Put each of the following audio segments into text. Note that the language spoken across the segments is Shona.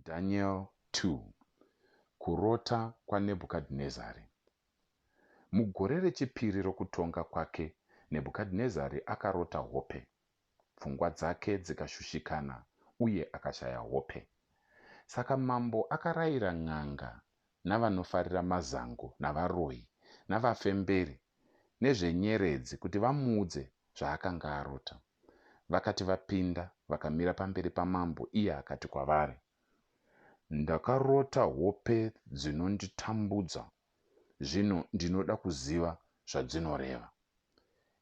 Daniel 2. Kurota kwaNebhukadhinezari. Mugore rechipiri rokutonga kwake, Nebhukadhinezari akarota hope. Pfungwa dzake dzikashushikana uye akashaya hope. Saka mambo akarayira n'anga navanofarira mazango navaroyi navafemberi nezvenyeredzi kuti vamuudze zvaakanga arota. Vakati vapinda vakamira pamberi pamambo, iye akati kwavari, ndakarota hope dzinonditambudza. Zvino ndinoda kuziva zvadzinoreva.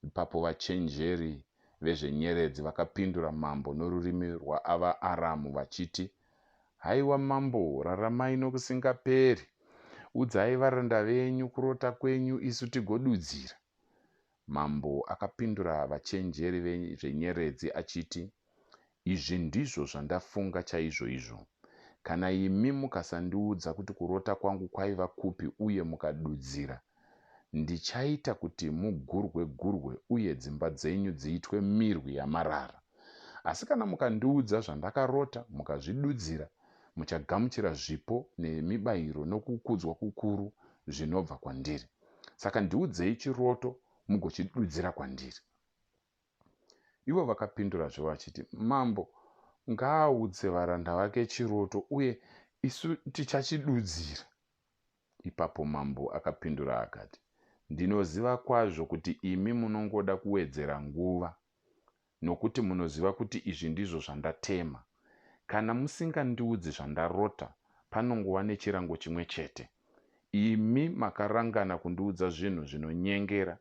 Ipapo vachenjeri vezvenyeredzi vakapindura mambo norurimi rwavaAramu vachiti, haiwa mambo, raramai nokusingaperi. Udzai varanda venyu kurota kwenyu, isu tigodudzira. Mambo akapindura vachenjeri vezvenyeredzi achiti, izvi ndizvo zvandafunga chaizvo izvo. Kana imi mukasandiudza kuti kurota kwangu kwaiva kupi uye mukadudzira, ndichaita kuti mugurwe uye dzimba dzenyu dziitwe mirwi yamarara. Asi kana mukandiudza zvandakarota mukazvidudzira, muchagamuchira zvipo nemibayiro nokukudzwa kukuru zvinobva kwandiri. Saka ndiudzei chiroto mugochidudzira kwandiri. Ivo vakapindurazve vachiti, mambo ngaaudze varanda vake chiroto uye isu tichachidudzira. Ipapo mambo akapindura akati, ndinoziva kwazvo kuti imi munongoda kuwedzera nguva, nokuti munoziva kuti izvi ndizvo zvandatema. Kana musingandiudzi zvandarota, panongova nechirango chimwe chete. Imi makarangana kundiudza zvinhu zvinonyengera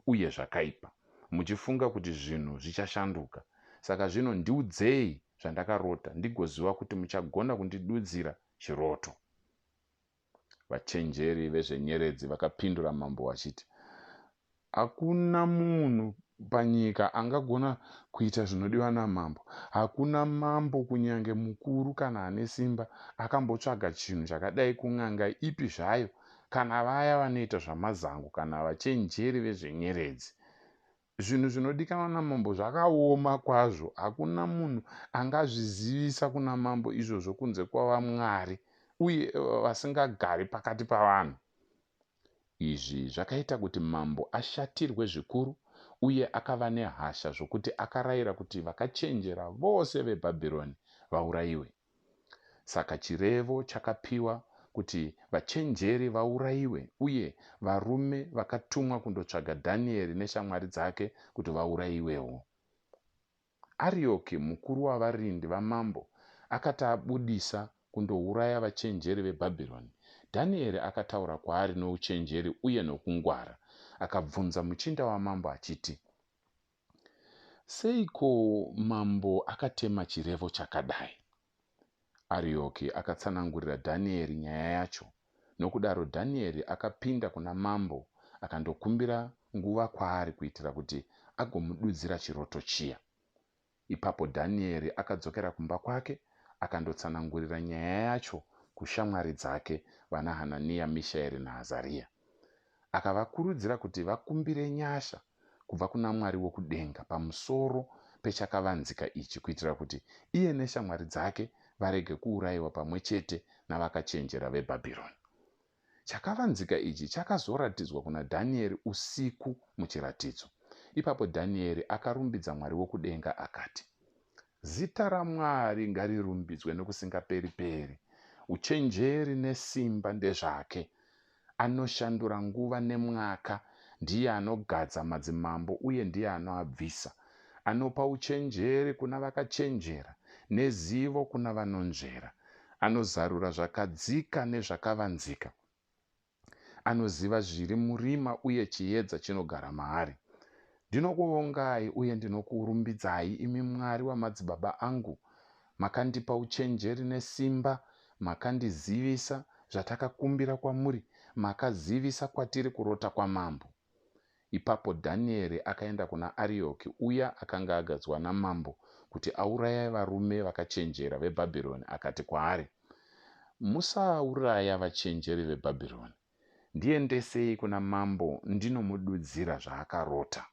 uye zvakaipa, muchifunga kuti zvinhu zvichashanduka. Saka zvino ndiudzei zvandakarota, ndigoziva kuti muchagona kundidudzira chiroto. Vachenjeri vezvenyeredzi vakapindura mambo vachiti, hakuna munhu panyika angagona kuita zvinodiwa namambo. Hakuna mambo kunyange mukuru kana ane simba akambotsvaga chinhu chakadai kun'anga ipi zvayo, kana vaya vanoita zvamazango kana vachenjeri vezvenyeredzi. Zvinhu zvinodikanwa namambo zvakaoma kwazvo. Hakuna munhu angazvizivisa kuna mambo izvozvo kunze kwavaMwari uye vasingagari pakati pavanhu. Izvi zvakaita kuti mambo ashatirwe zvikuru uye akava nehasha zvokuti akarayira kuti vakachenjera vose veBhabhironi vaurayiwe. Saka chirevo chakapiwa kuti vachenjeri vaurayiwe uye varume vakatumwa kundotsvaga Dhanieri neshamwari dzake kuti vaurayiwewo. Arioki, mukuru wavarindi vamambo, akati abudisa kundouraya vachenjeri veBhabhironi, Dhanieri akataura kwaari nouchenjeri uye nokungwara. Akabvunza muchinda wamambo achiti, seiko mambo akatema chirevo chakadai? Arioki akatsanangurira Dhanieri nyaya yacho. Nokudaro Dhanieri akapinda kuna mambo akandokumbira nguva kwaari kuitira kuti agomududzira chiroto chiya. Ipapo Dhanieri akadzokera kumba kwake akandotsanangurira nyaya yacho kushamwari dzake vana Hanania, Mishaeri naAzaria. Akavakurudzira kuti vakumbire nyasha kubva kuna Mwari wokudenga pamusoro pechakavanzika ichi, kuitira kuti iye neshamwari dzake varege kuurayiwa pamwe chete navakachenjera veBhabhironi. Chakavanzika ichi chakazoratidzwa kuna Dhanieri usiku muchiratidzo. Ipapo Dhanieri akarumbidza Mwari wokudenga akati, zita raMwari ngarirumbidzwe nokusingaperi-peri. Uchenjeri nesimba ndezvake. Anoshandura nguva nemwaka. Ndiye anogadza madzimambo uye ndiye anoabvisa. Anopa uchenjeri kuna vakachenjera nezivo kuna vanonzvera. Anozarura zvakadzika nezvakavanzika. Anoziva zviri murima uye chiedza chinogara maari. Ndinokuvongai uye ndinokurumbidzai, imi Mwari wamadzibaba angu. Makandipa uchenjeri nesimba, makandizivisa zvatakakumbira kwamuri, makazivisa kwatiri kurota kwamambo. Ipapo Dhanieri akaenda kuna Arioki, uya akanga agadzwa namambo kuti auraya varume vakachenjera veBhabhironi, akati kwaari, musauraya vachenjeri veBhabhironi. Ndiendesei kuna mambo ndinomududzira zvaakarota.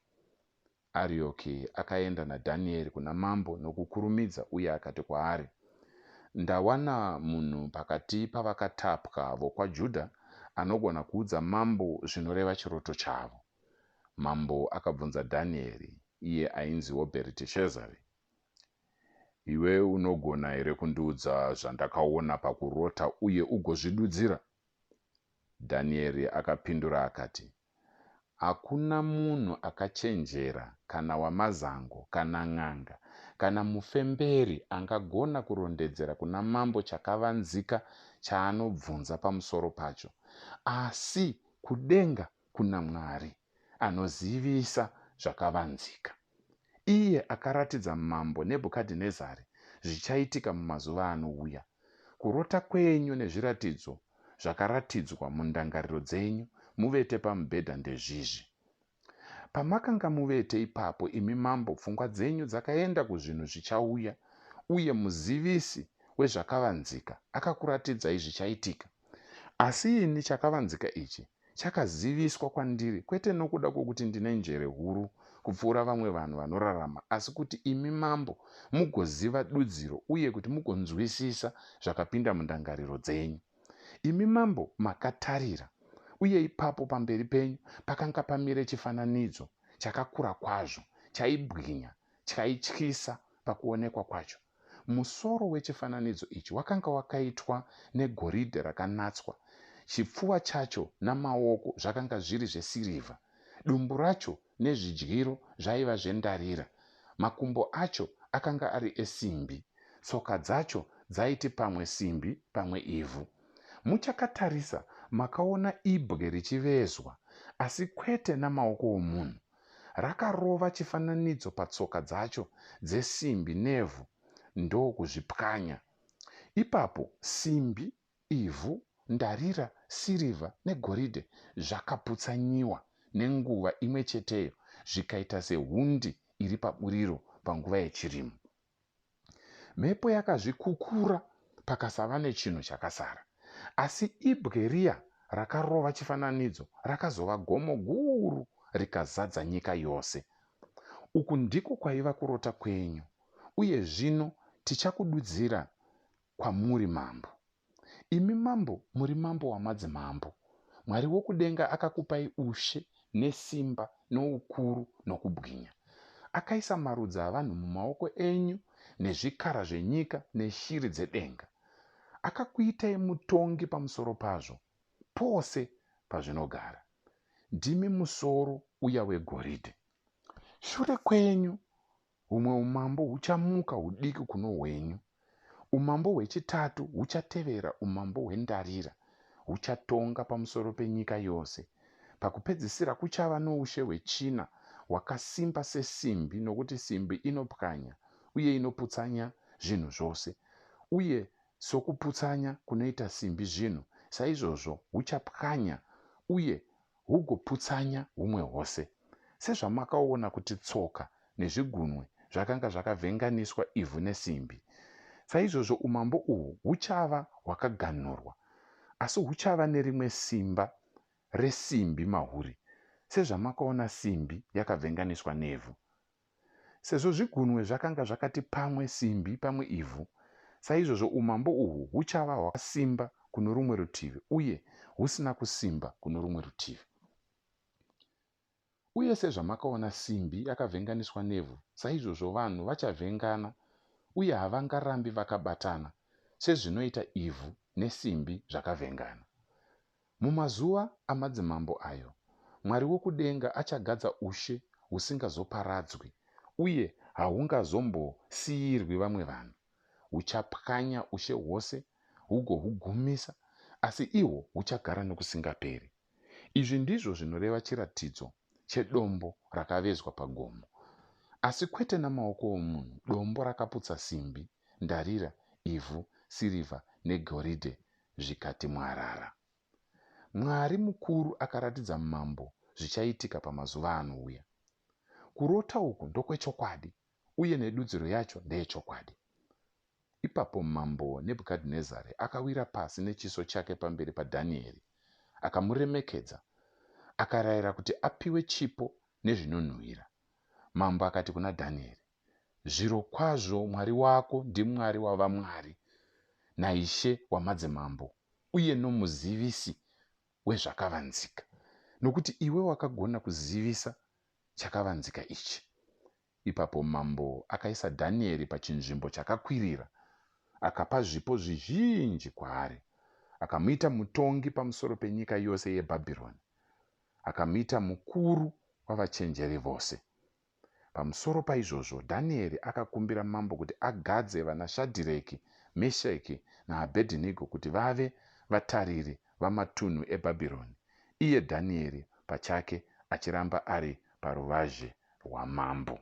Arioki akaenda naDhanieri kuna mambo nokukurumidza uye akati kwaari, Ndawana munhu pakati pavakatapwa vokwaJudha anogona kuudza mambo zvinoreva chiroto chavo. Mambo akabvunza Dhanieri, iye ainzi Belteshazari, iwe unogona here kundiudza zvandakaona pakurota uye ugozvidudzira? Dhanieri akapindura akati, hakuna munhu akachenjera kana wamazango kana n'anga kana mufemberi angagona kurondedzera kuna mambo chakavanzika chaanobvunza pamusoro pacho, asi kudenga kuna Mwari anozivisa zvakavanzika. Iye akaratidza mambo Nebhukadhinezari zvichaitika mumazuva anouya. Kurota kwenyu nezviratidzo zvakaratidzwa mundangariro dzenyu muvete pamubhedha ndezvizvi. Pamakanga muvete ipapo, imi mambo, pfungwa dzenyu dzakaenda kuzvinhu zvichauya, uye muzivisi wezvakavanzika akakuratidzai zvichaitika. Asi ini chakavanzika ichi chakaziviswa kwandiri, kwete nokuda kwokuti ndine njere huru kupfuura vamwe vanhu vanorarama, asi kuti imi mambo mugoziva dudziro uye kuti mugonzwisisa zvakapinda mundangariro dzenyu. Imi mambo makatarira, uye ipapo pamberi penyu pakanga pamire chifananidzo chakakura kwazvo, chaibwinya, chaityisa pakuonekwa kwacho. Musoro wechifananidzo ichi wakanga wakaitwa negoridhe rakanatswa. Chipfuva chacho namaoko zvakanga zviri zvesirivha. Dumbu racho nezvidyiro zvaiva zvendarira. Makumbo acho akanga ari esimbi. Tsoka dzacho dzaiti pamwe simbi pamwe ivhu. Muchakatarisa makaona ibwe richivezwa, asi kwete namaoko omunhu. Rakarova chifananidzo patsoka dzacho dzesimbi nevhu, ndokuzvipwanya. Ipapo simbi, ivhu, ndarira, sirivha negoridhe zvakaputsanyiwa nenguva imwe cheteyo, zvikaita sehundi iri paburiro panguva yechirimo. Mhepo yakazvikukura pakasava nechinhu chakasara. Asi ibwe riya rakarova chifananidzo rakazova gomo guru rikazadza nyika yose. Uku ndiko kwaiva kurota kwenyu, uye zvino tichakududzira kwamuri mambo. Imi mambo muri mambo wamadzimambo. Mwari wokudenga akakupai ushe nesimba noukuru nokubwinya. Akaisa marudzi avanhu mumaoko enyu, nezvikara zvenyika neshiri dzedenga. Akakuitai mutongi pamusoro pazvo, pose pazvinogara. Ndimi musoro uya wegoridhe. Shure kwenyu humwe umambo huchamuka hudiki kuno hwenyu. Umambo hwechitatu huchatevera umambo hwendarira, huchatonga pamusoro penyika yose. Pakupedzisira kuchava noushe hwechina hwakasimba sesimbi, nokuti simbi inopwanya uye inoputsanya zvinhu zvose, uye sokuputsanya kunoita simbi zvinhu, saizvozvo huchapwanya uye hugoputsanya humwe hwose. Sezvamakaona kuti tsoka nezvigunwe zvakanga zvakavhenganiswa ivhu nesimbi, saizvozvo umambo uhu huchava hwakaganhurwa, asi huchava nerimwe simba resimbi mahuri, sezvamakaona simbi yakavhenganiswa nevhu. Sezvo zvigunwe zvakanga zvakati pamwe simbi pamwe ivhu, saizvozvo umambo uhu huchava hwakasimba kuno rumwe rutivi uye husina kusimba kuno rumwe rutivi. Uye sezvamakaona simbi yakavhenganiswa nevhu, saizvozvo vanhu vachavhengana uye havangarambi vakabatana, sezvinoita ivhu nesimbi zvakavhengana. Mumazuva amadzimambo ayo, Mwari wokudenga achagadza ushe husingazoparadzwi, uye hahungazombosiyirwi vamwe vanhu. Huchapwanya ushe hwose hugohugumisa, asi ihwo huchagara nokusingaperi. Izvi ndizvo zvinoreva chiratidzo chedombo rakavezwa pagomo, asi kwete namaoko omunhu. Dombo rakaputsa simbi, ndarira, ivhu, sirivha negoridhe zvikati mwarara. Mwari mukuru akaratidza mambo zvichaitika pamazuva anouya. Kurota uku ndokwechokwadi, uye nedudziro yacho ndeyechokwadi. Ipapo mambo Nebhukadhinezari akawira pasi nechiso chake pamberi paDhanieri, akamuremekedza, akarayira kuti apiwe chipo nezvinonhuhwira. Mambo akati kuna Dhanieri, zvirokwazvo Mwari wako ndiMwari wavaMwari, naishe wamadzimambo uye nomuzivisi wezvakavanzika, nokuti iwe wakagona kuzivisa chakavanzika ichi. Ipapo mambo akaisa Dhanieri pachinzvimbo chakakwirira, akapa zvipo zvizhinji kwaari, akamuita mutongi pamusoro penyika yose yeBhabhironi, akamuita mukuru wavachenjeri vose. Pamusoro paizvozvo, Dhanieri akakumbira mambo kuti agadze vana Shadhireki, Mesheki naAbhedhinego kuti vave vatariri vamatunhu eBhabhironi, iye Dhanieri pachake achiramba ari paruvazhe rwamambo.